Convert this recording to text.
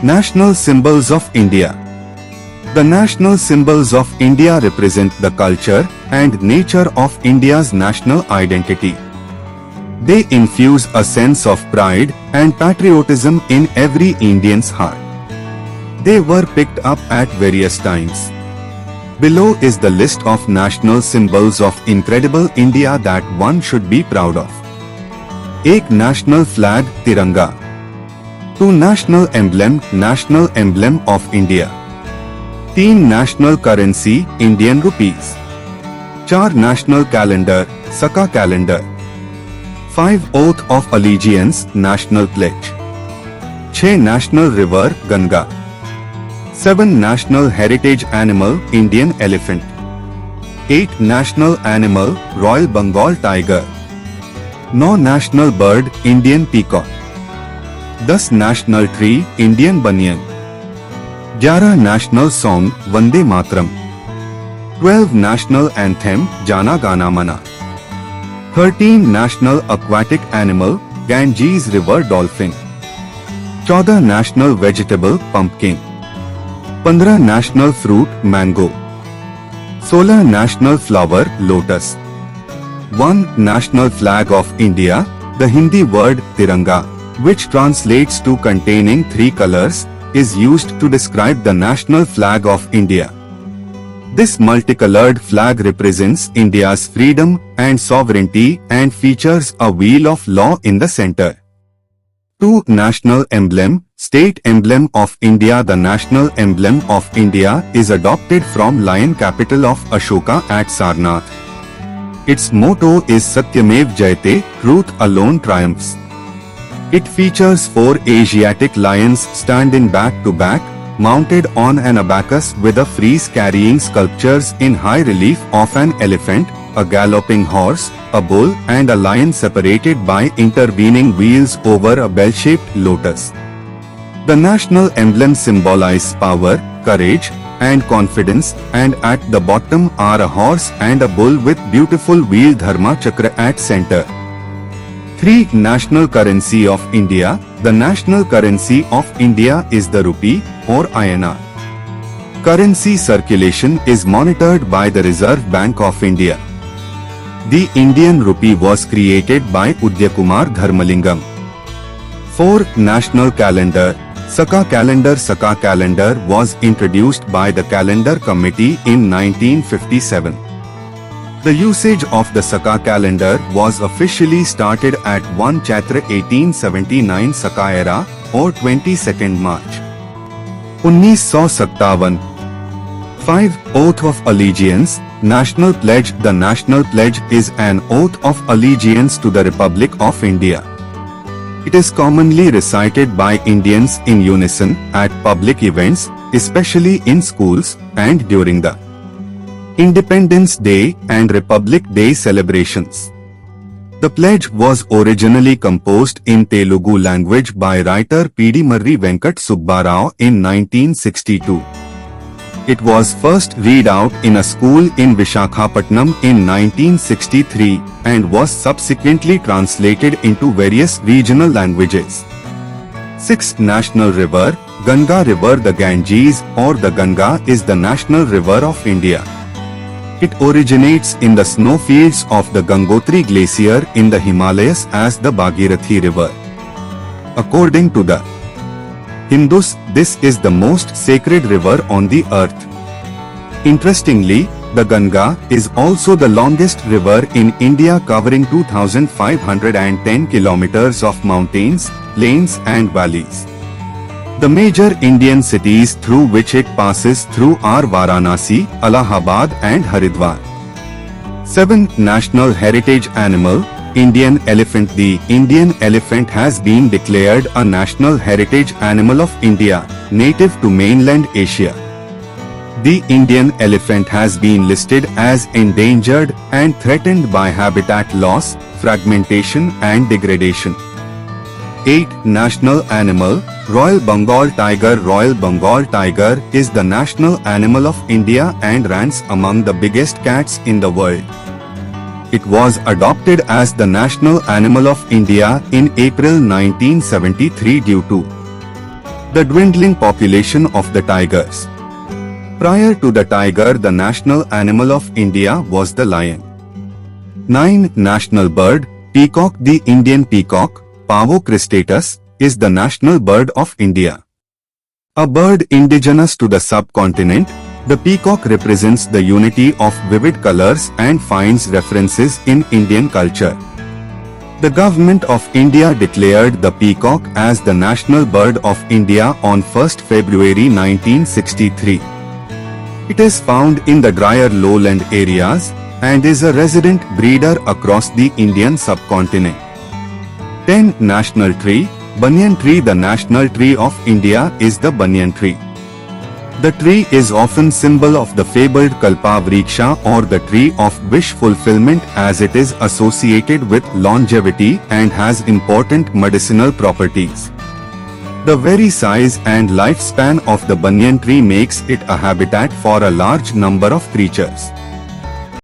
National symbols of India. The national symbols of India represent the culture and nature of India's national identity. They infuse a sense of pride and patriotism in every Indian's heart. They were picked up at various times. Below is the list of national symbols of incredible India that one should be proud of. एक national flag Tiranga. 2 national emblem of India. 3 national currency Indian rupees. 4 national calendar Saka calendar. 5 oath of allegiance national pledge. 6 national river Ganga. 7 national heritage animal Indian elephant. 8 national animal Royal Bengal tiger. 9 national bird Indian peacock. 10 national tree Indian banyan. 11 national song Vande Mataram. 12 national anthem Jana Gana Mana. 13 national aquatic animal Ganges river dolphin. 14 national vegetable pumpkin. 15 national fruit mango. 16 national flower lotus. 1 national flag of India, the Hindi word Tiranga, which translates to containing 3 colors, is used to describe the national flag of India. This multicolored flag represents India's freedom and sovereignty and features a wheel of law in the center. 2 national emblem, state emblem of India. The national emblem of India is adopted from lion capital of Ashoka at Sarnath. Its motto is Satyamev Jayate, truth alone triumphs. It features 4 Asiatic lions standing back to back, mounted on an abacus with a frieze carrying sculptures in high relief of an elephant, a galloping horse, a bull and a lion separated by intervening wheels over a bell-shaped lotus. The national emblem symbolizes power, courage, and confidence, and at the bottom are a horse and a bull with beautiful wheel Dharma Chakra at center. 3 national currency of India. The national currency of India is the rupee or INR. Currency circulation is monitored by the Reserve Bank of India. The Indian rupee was created by Udyakumar Dharmalingam. 4 national calendar. Saka calendar was introduced by the Calendar Committee in 1957. The usage of the Saka calendar was officially started at 1 Chaitra 1879 Saka era or 22nd March. 1957. 5 Oath of Allegiance, National Pledge. The National Pledge is an oath of allegiance to the Republic of India. It is commonly recited by Indians in unison at public events, especially in schools, and during the Independence Day and Republic Day celebrations. The pledge was originally composed in Telugu language by writer Pidimarri Venkat Subbarao in 1962. It was first read out in a school in Vishakhapatnam in 1963 and was subsequently translated into various regional languages. 6 national river, Ganga river. The Ganges or the Ganga is the national river of India. It originates in the snowfields of the Gangotri glacier in the Himalayas as the Bhagirathi river. According to the Hindus, this is the most sacred river on the earth. Interestingly, the Ganga is also the longest river in India, covering 2,510 kilometers of mountains, plains and valleys. The major Indian cities through which it passes through are Varanasi, Allahabad and Haridwar. 7 National Heritage Animal, Indian elephant. The Indian elephant has been declared a national heritage animal of India, native to mainland Asia. The Indian elephant has been listed as endangered and threatened by habitat loss, fragmentation and degradation. 8 National Animal, Royal Bengal tiger. Royal Bengal tiger is the national animal of India and ranks among the biggest cats in the world. It was adopted as the national animal of India in April 1973 due to The dwindling population of the tigers. Prior to the tiger, the national animal of India was the lion. 9. National bird, peacock. The Indian peacock, Pavo cristatus, is the national bird of India. A bird indigenous to the subcontinent, the peacock represents the unity of vivid colors and finds references in Indian culture. The Government of India declared the peacock as the national bird of India on 1st February 1963. It is found in the drier lowland areas and is a resident breeder across the Indian subcontinent. 10. National tree, Banyan tree. The national tree of India is the banyan tree. The tree is often symbol of the fabled Kalpa Vriksha or the tree of wish fulfillment, as it is associated with longevity and has important medicinal properties. The very size and lifespan of the banyan tree makes it a habitat for a large number of creatures.